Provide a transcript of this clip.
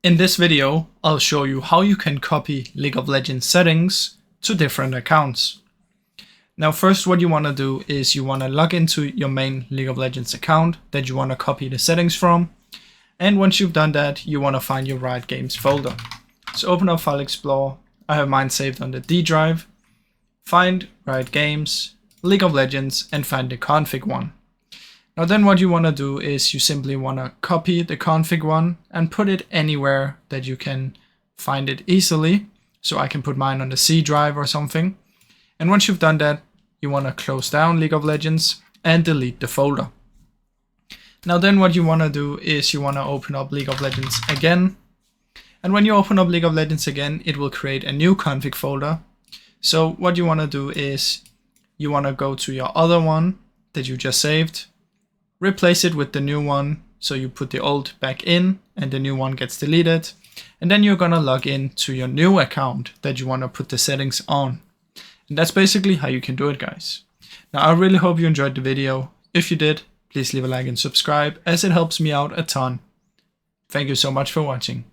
In this video, I'll show you how you can copy League of Legends settings to different accounts. Now first, what you want to do is you want to log into your main League of Legends account that you want to copy the settings from. And once you've done that, you want to find your Riot Games folder. So open up File Explorer. I have mine saved on the D drive. Find Riot Games, League of Legends, and find the config one. Now then what you want to do is you simply want to copy the config one and put it anywhere that you can find it easily. So I can put mine on the C drive or something. And once you've done that, you want to close down League of Legends and delete the folder. Now then what you want to do is you want to open up League of Legends again. And when you open up League of Legends again, it will create a new config folder. So what you want to do is you want to go to your other one that you just saved, replace it with the new one. So you put the old back in and the new one gets deleted. And then you're going to log in to your new account that you want to put the settings on. And that's basically how you can do it, guys. Now I really hope you enjoyed the video. If you did, please leave a like and subscribe as it helps me out a ton. Thank you so much for watching.